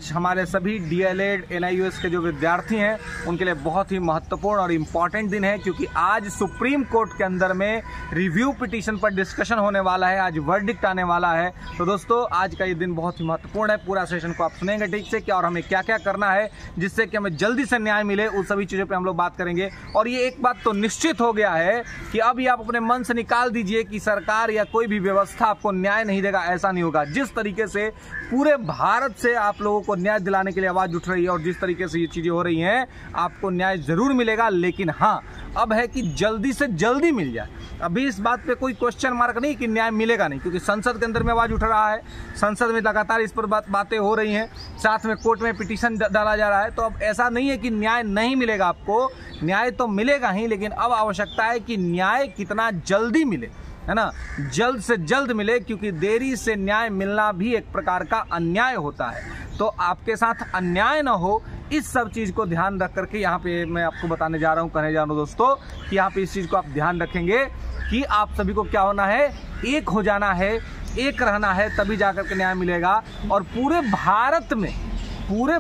आज हमारे सभी डीएलएड एनआईयूएस के जो विद्यार्थी हैं उनके लिए बहुत ही महत्वपूर्ण और इम्पॉर्टेंट दिन है, क्योंकि आज सुप्रीम कोर्ट के अंदर में रिव्यू पिटीशन पर डिस्कशन होने वाला है, आज वर्डिक्ट आने वाला है। तो दोस्तों आज का ये दिन बहुत ही महत्वपूर्ण है। पूरा सेशन को आप सुनेंगे ठीक से क्या और हमें क्या क्या करना है जिससे कि हमें जल्दी से न्याय मिले, उन सभी चीज़ों पर हम लोग बात करेंगे। और ये एक बात तो निश्चित हो गया है कि अब ये आप अपने मन से निकाल दीजिए कि सरकार या कोई भी व्यवस्था आपको न्याय नहीं देगा, ऐसा नहीं होगा। जिस तरीके से पूरे भारत से आप लोगों को न्याय दिलाने के लिए आवाज उठ रही है और जिस तरीके से ये चीजें हो रही हैं, आपको न्याय जरूर मिलेगा। लेकिन हाँ, अब है कि जल्दी से जल्दी मिल जाए। अभी इस बात पे कोई क्वेश्चन मार्क नहीं कि न्याय मिलेगा नहीं, क्योंकि संसद के अंदर में आवाज उठ रहा है, संसद में लगातार इस पर बातें हो रही हैं, साथ में कोर्ट में पिटीशन डाला जा रहा है। तो अब ऐसा नहीं है कि न्याय नहीं मिलेगा, आपको न्याय तो मिलेगा ही, लेकिन अब आवश्यकता है कि न्याय कितना जल्दी मिले, है ना, जल्द से जल्द मिले, क्योंकि देरी से न्याय मिलना भी एक प्रकार का अन्याय होता है। तो आपके साथ अन्याय ना हो, इस सब चीज़ को ध्यान रख करके यहाँ पे मैं आपको बताने जा रहा हूँ, कहने जा रहा हूँ दोस्तों कि यहाँ पे इस चीज़ को आप ध्यान रखेंगे कि आप सभी को क्या होना है, एक हो जाना है, एक रहना है, तभी जाकर के न्याय मिलेगा। और पूरे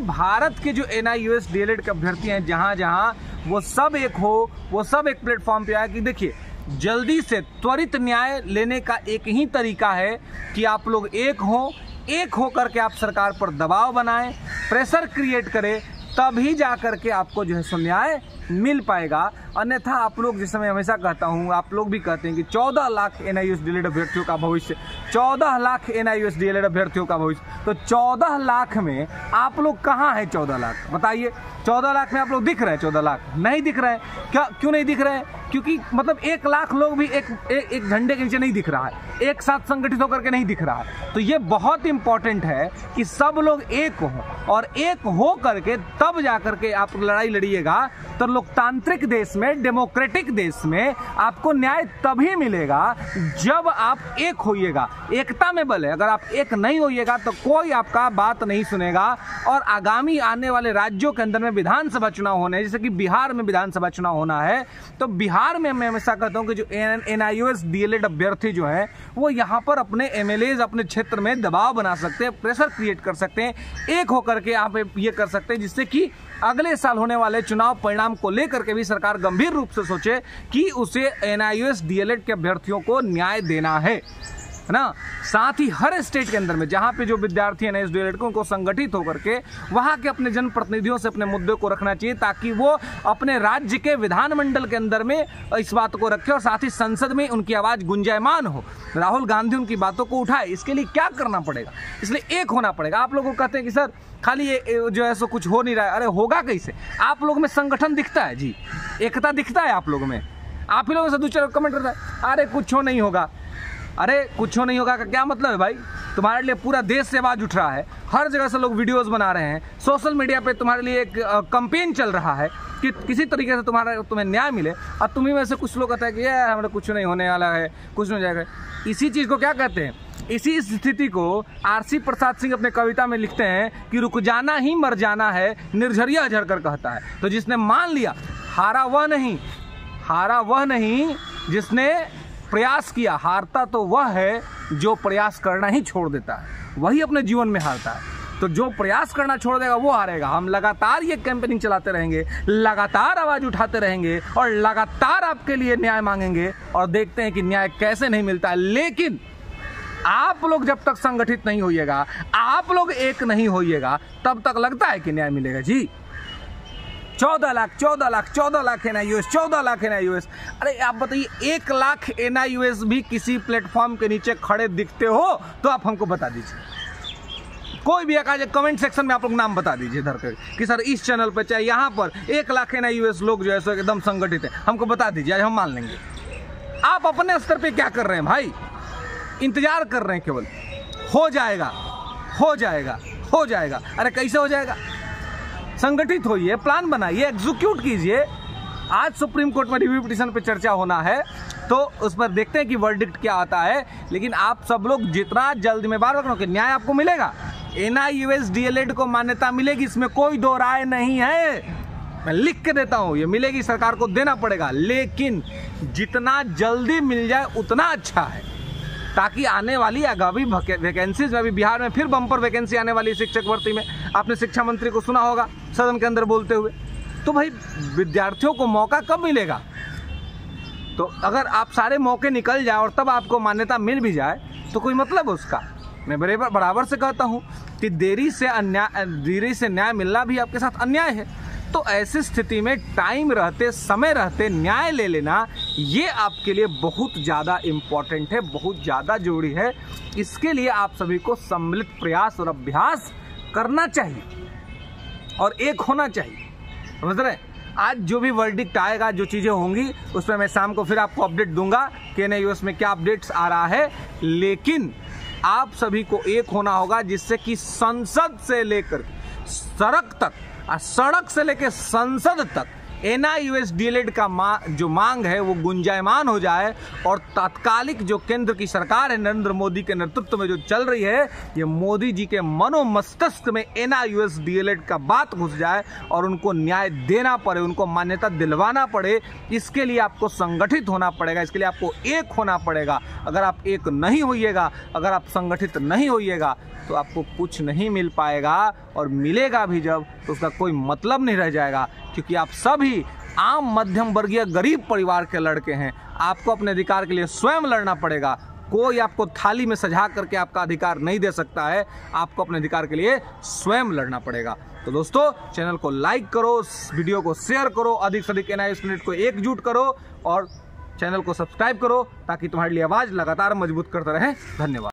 भारत के जो एनआईयूएस डीएलएड के अभ्यर्थी हैं, जहाँ जहाँ वो सब एक हो, वो सब एक प्लेटफॉर्म पे आए कि देखिए जल्दी से त्वरित न्याय लेने का एक ही तरीका है कि आप लोग एक हो करके आप सरकार पर दबाव बनाएं, प्रेशर क्रिएट करें, तभी जा करके आपको जो है सो न्याय मिल पाएगा। अन्यथा आप लोग, जैसे मैं हमेशा कहता हूं, आप लोग भी कहते हैं कि 14 लाख एनआईयूएस डीएलएड अभ्यर्थियों का भविष्य, 14 लाख एनआईयूएस डीएलएड अभ्यर्थियों का भविष्य। तो 14 लाख में आप लोग कहाँ हैं? 14 लाख बताइए, 14 लाख में आप लोग दिख रहे हैं? 14 लाख नहीं दिख रहे हैं। क्या क्यों नहीं दिख रहे हैं? क्योंकि मतलब 1 लाख लोग भी एक झंडे के नीचे नहीं दिख रहा है, एक साथ संगठित होकर के नहीं दिख रहा है। तो ये बहुत इंपॉर्टेंट है कि सब लोग एक हों, और एक हो करके तब जा करके आप लड़ाई लड़िएगा। तो लोकतांत्रिक देश में, डेमोक्रेटिक देश में आपको न्याय तभी मिलेगा जब आप एक होइएगा। एकता में बल है, अगर आप एक नहीं होइएगा तो कोई आपका बात नहीं सुनेगा। और आगामी आने वाले राज्यों के अंदर में विधानसभा चुनाव होने हैं, जैसे कि बिहार में विधानसभा चुनाव होना है, तो बिहार में मैं हमेशा कहता हूं कि जो एनआईयूएस डीएलएड अभ्यर्थी जो हैं वो यहाँ पर अपने एमएलएज अपने क्षेत्र में दबाव बना सकते हैं, प्रेशर क्रिएट कर सकते हैं, एक होकर के आप ये कर सकते हैं, जिससे कि अगले साल होने वाले चुनाव परिणाम को लेकर के भी सरकार गंभीर रूप से सोचे कि उसे एनआईयूएस डीएलएड के अभ्यर्थियों को न्याय देना है ना। साथ ही हर स्टेट के अंदर में जहां पे जो विद्यार्थी एनआईयूएस डीएलएड को उनको संगठित होकर के वहां के अपने जनप्रतिनिधियों से अपने मुद्दे को रखना चाहिए, ताकि वो अपने राज्य के विधानमंडल के अंदर में इस बात को रखे और साथ ही संसद में उनकी आवाज गुंजायमान हो, राहुल गांधी उनकी बातों को उठाए। इसके लिए क्या करना पड़ेगा? इसलिए एक होना पड़ेगा। आप लोगों को कहते हैं कि सर खाली ये जो है सो कुछ हो नहीं रहा है। अरे होगा कैसे? आप लोग में संगठन दिखता है जी, एकता दिखता है आप लोगों में। आप ही लोगों से दूसरा कमेंट करता है अरे कुछ नहीं होगा। अरे कुछ नहीं होगा का क्या मतलब है भाई? तुम्हारे लिए पूरा देश से आवाज उठ रहा है, हर जगह से लोग वीडियोस बना रहे हैं, सोशल मीडिया पे तुम्हारे लिए एक कैंपेन चल रहा है कि किसी तरीके से तुम्हें न्याय मिले। और तुम्ही में से कुछ लोग कहते हैं कि यार हमारे कुछ नहीं होने वाला है, कुछ नहीं हो जाएगा। इसी चीज़ को क्या कहते हैं? इसी स्थिति को आरसी प्रसाद सिंह अपने कविता में लिखते हैं कि रुक जाना ही मर जाना है, निर्झरिया झरकर कहता है। तो जिसने मान लिया, हारा वह नहीं जिसने प्रयास किया, हारता तो वह है जो प्रयास करना ही छोड़ देता है, वही अपने जीवन में हारता है। तो जो प्रयास करना छोड़ देगा वो हारेगा। हम लगातार ये कैंपेनिंग चलाते रहेंगे, लगातार आवाज उठाते रहेंगे और लगातार आपके लिए न्याय मांगेंगे और देखते हैं कि न्याय कैसे नहीं मिलता है। लेकिन आप लोग जब तक संगठित नहीं होइएगा, आप लोग एक नहीं होइएगा, तब तक लगता है कि न्याय मिलेगा जी। 14 लाख एनआईयूएस, 14 लाख एनआईयूएस। अरे आप बताइए, 1 लाख एनआईयूएस भी किसी प्लेटफॉर्म के नीचे खड़े दिखते हो तो आप हमको बता दीजिए। कोई भी आकाश कमेंट सेक्शन में आप लोग नाम बता दीजिए इधर कि सर इस चैनल पर चाहे यहाँ पर 1 लाख एनआईयूएस लोग जो है सो एकदम संगठित है, हमको बता दीजिए, आज हम मान लेंगे। आप अपने स्तर पे क्या कर रहे हैं भाई? इंतजार कर रहे हैं केवल। हो जाएगा। अरे कैसे हो जाएगा? संगठित होइए, प्लान बनाइए, एग्जीक्यूट कीजिए। आज सुप्रीम कोर्ट में रिव्यू पिटीशन पे चर्चा होना है, तो उस पर देखते हैं कि वर्डिक्ट क्या आता है। लेकिन आप सब लोग जितना जल्द में बार रखो कि न्याय आपको मिलेगा, एनआईयूएस डीएलएड को मान्यता मिलेगी, इसमें कोई दो राय नहीं है। मैं लिख के देता हूं, ये मिलेगी, सरकार को देना पड़ेगा, लेकिन जितना जल्दी मिल जाए उतना अच्छा है। ताकि आने वाली आगामी वैकेंसीज में, अभी बिहार में फिर बम्पर वैकेंसी आने वाली है शिक्षक भर्ती में, आपने शिक्षा मंत्री को सुना होगा सदन के अंदर बोलते हुए। तो भाई विद्यार्थियों को मौका कब मिलेगा? तो अगर आप सारे मौके निकल जाए और तब आपको मान्यता मिल भी जाए तो कोई मतलब है उसका? मैं बराबर से कहता हूँ कि देरी से न्याय मिलना भी आपके साथ अन्याय है। तो ऐसी स्थिति में टाइम रहते, समय रहते न्याय ले लेना, ये आपके लिए बहुत ज़्यादा इम्पॉर्टेंट है, बहुत ज़्यादा जरूरी है। इसके लिए आप सभी को सम्मिलित प्रयास और अभ्यास करना चाहिए और एक होना चाहिए। समझ रहे? आज जो भी वर्डिक्ट आएगा, जो चीज़ें होंगी, उसमें मैं शाम को फिर आपको अपडेट दूंगा कि NIOS में क्या अपडेट्स आ रहा है। लेकिन आप सभी को एक होना होगा, जिससे कि संसद से लेकर सड़क तक और सड़क से लेकर संसद तक NIOS DLED का जो मांग है वो गुंजायमान हो जाए और तात्कालिक जो केंद्र की सरकार है नरेंद्र मोदी के नेतृत्व में जो चल रही है, ये मोदी जी के मनोमस्तिष्क में NIOS DLED का बात घुस जाए और उनको न्याय देना पड़े, उनको मान्यता दिलवाना पड़े। इसके लिए आपको संगठित होना पड़ेगा, इसके लिए आपको एक होना पड़ेगा। अगर आप एक नहीं होइएगा, अगर आप संगठित नहीं होइएगा तो आपको कुछ नहीं मिल पाएगा, और मिलेगा भी जब तो उसका कोई मतलब नहीं रह जाएगा, क्योंकि आप सभी आम मध्यम वर्गीय गरीब परिवार के लड़के हैं। आपको अपने अधिकार के लिए स्वयं लड़ना पड़ेगा। कोई आपको थाली में सजा करके आपका अधिकार नहीं दे सकता है, आपको अपने अधिकार के लिए स्वयं लड़ना पड़ेगा। तो दोस्तों, चैनल को लाइक करो, वीडियो को शेयर करो, अधिक से अधिक NIOS मिनट को एकजुट करो और चैनल को सब्सक्राइब करो ताकि तुम्हारे लिए आवाज़ लगातार मजबूत करता रहे। धन्यवाद।